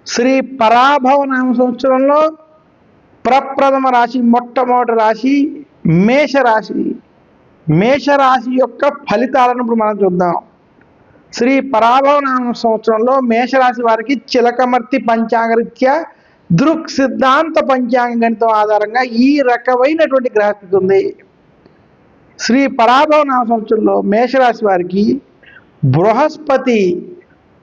శ్రీ పరాభవ నామ సంవత్సరంలో ప్రప్రథమ రాశి, మొట్టమొదటి రాశి మేషరాశి. మేషరాశి యొక్క ఫలితాలను ఇప్పుడు మనం చూద్దాం. శ్రీ పరాభవ నామ సంవత్సరంలో మేషరాశి వారికి చిలకమర్తి పంచాంగరీత్యా దృక్ సిద్ధాంత పంచాంగ గణితం ఆధారంగా ఈ రకమైనటువంటి గ్రహస్థితి ఉంది. శ్రీ పరాభవ నామ సంవత్సరంలో మేషరాశి వారికి బృహస్పతి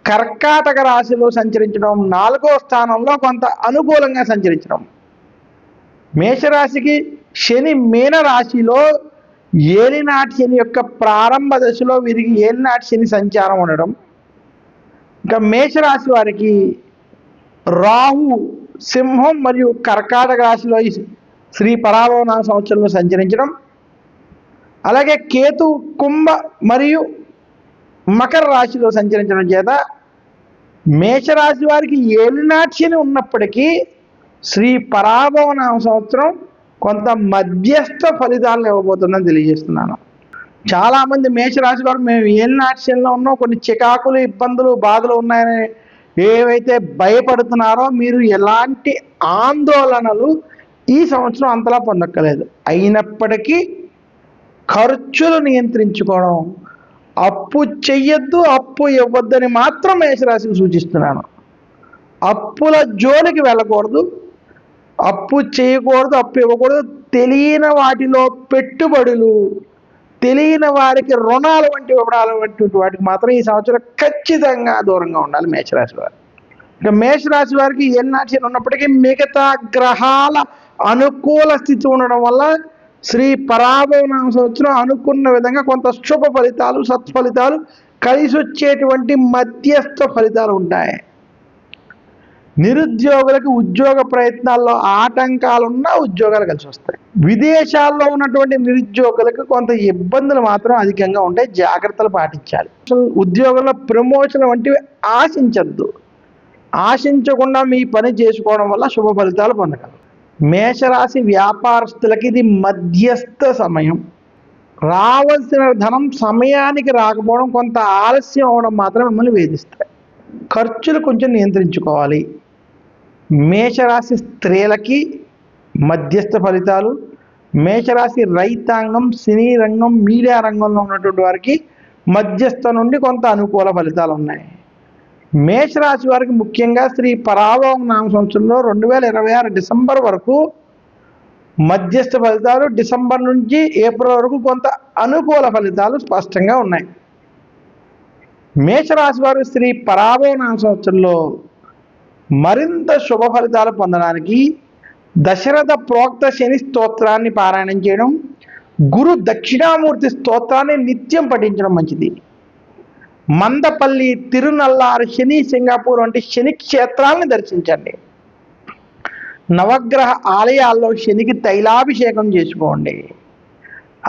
కర్కాటక రాశిలో సంచరించడం, 4వ స్థానంలో కొంత అనుకూలంగా సంచరించడం. మేషరాశికి శని మీన రాశిలో ఏలినాటి శని యొక్క ప్రారంభ దశలో వీరికి ఏలినాటి శని సంచారం ఉండడం. ఇంకా మేషరాశి వారికి రాహు సింహం మరియు కర్కాటక రాశిలో శ్రీ పరాభవ నామ సంవత్సరంలో సంచరించడం, అలాగే కేతు కుంభ మరియు మకర రాశిలో సంచరించడం చేత మేషరాశి వారికి ఏలినాటి శని ఉన్నప్పటికీ శ్రీ పరాభవ నామ సంవత్సరం కొంత మధ్యస్థ ఫలితాలను ఇవ్వబోతుందని తెలియజేస్తున్నాను. చాలామంది మేషరాశి వారు మేము ఏలినాటి శనిలో ఉన్నాం, కొన్ని చికాకులు, ఇబ్బందులు, బాధలు ఉన్నాయని ఏవైతే భయపడుతున్నారో మీరు ఎలాంటి ఆందోళనలు ఈ సంవత్సరం అంతలా పొందక్కలేదు. అయినప్పటికీ ఖర్చులు నియంత్రించుకోవడం, అప్పు చెయ్యొద్దు, అప్పు ఇవ్వద్దని మాత్రం మేషరాశికి సూచిస్తున్నాను. అప్పుల జోలికి వెళ్ళకూడదు, అప్పు చేయకూడదు, అప్పు ఇవ్వకూడదు. తెలియని వాటిలో పెట్టుబడులు, తెలియని వారికి రుణాలు వంటి ఇవ్వడాలు వంటి వాటికి మాత్రం ఈ సంవత్సరం ఖచ్చితంగా దూరంగా ఉండాలి మేషరాశి వారు. ఇక మేషరాశి వారికి ఏలినాటి శని ఉన్నప్పటికీ మిగతా గ్రహాల అనుకూల స్థితి ఉండడం వల్ల శ్రీ పరాభవ నామ సంవత్సరం అనుకున్న విధంగా కొంత శుభ ఫలితాలు, సత్ఫలితాలు, కలిసి వచ్చేటువంటి మధ్యస్థ ఫలితాలు ఉంటాయి. నిరుద్యోగులకు ఉద్యోగ ప్రయత్నాల్లో ఆటంకాలున్నా ఉద్యోగాలు కలిసి వస్తాయి. విదేశాల్లో ఉన్నటువంటి నిరుద్యోగులకు కొంత ఇబ్బందులు మాత్రం అధికంగా ఉంటాయి, జాగ్రత్తలు పాటించాలి. ఉద్యోగంలో ప్రమోషన్ వంటివి ఆశించద్దు. ఆశించకుండా మీ పని చేసుకోవడం వల్ల శుభ ఫలితాలు పొందగలరు. మేషరాశి వ్యాపారస్తులకి ఇది మధ్యస్థ సమయం. రావాల్సిన ధనం సమయానికి రాకపోవడం, కొంత ఆలస్యం అవడం మాత్రం మిమ్మల్ని వేధిస్తాయి. ఖర్చులు కొంచెం నియంత్రించుకోవాలి. మేషరాశి స్త్రీలకి మధ్యస్థ ఫలితాలు. మేషరాశి రైతాంగం, సినీ రంగం, మీడియా రంగంలో ఉన్నటువంటి వారికి మధ్యస్థ నుండి కొంత అనుకూల ఫలితాలు ఉన్నాయి. మేషరాశి వారికి ముఖ్యంగా శ్రీ పరాభవ నామ సంవత్సరంలో 2026 డిసెంబర్ వరకు మధ్యస్థ ఫలితాలు, డిసెంబర్ నుంచి ఏప్రిల్ వరకు కొంత అనుకూల ఫలితాలు స్పష్టంగా ఉన్నాయి. మేషరాశి వారు శ్రీ పరాభవ నామ సంవత్సరంలో మరింత శుభ ఫలితాలు పొందడానికి దశరథ ప్రోక్త శని స్తోత్రాన్ని పారాయణం చేయడం, గురు దక్షిణామూర్తి స్తోత్రాన్ని నిత్యం పఠించడం మంచిది. మందపల్లి, తిరునల్లారు, శని సింగపూర్ వంటి శని క్షేత్రాలను దర్శించండి. నవగ్రహ ఆలయాల్లో శనికి తైలాభిషేకం చేసుకోండి.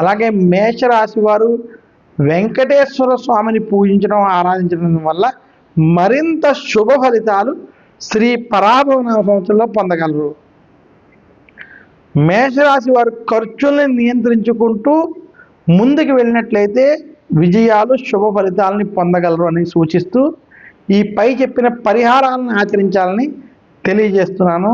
అలాగే మేషరాశి వారు వెంకటేశ్వర స్వామిని పూజించడం, ఆరాధించడం వల్ల మరింత శుభ ఫలితాలు శ్రీ పరాభవ నామ సంవత్సరంలో పొందగలరు. మేషరాశి వారు ఖర్చుల్ని నియంత్రించుకుంటూ ముందుకు వెళ్ళినట్లయితే విజయాలు, శుభ ఫలితాలని పొందగలరు అని సూచిస్తూ ఈ పై చెప్పిన పరిహారాలను ఆచరించాలని తెలియజేస్తున్నాను.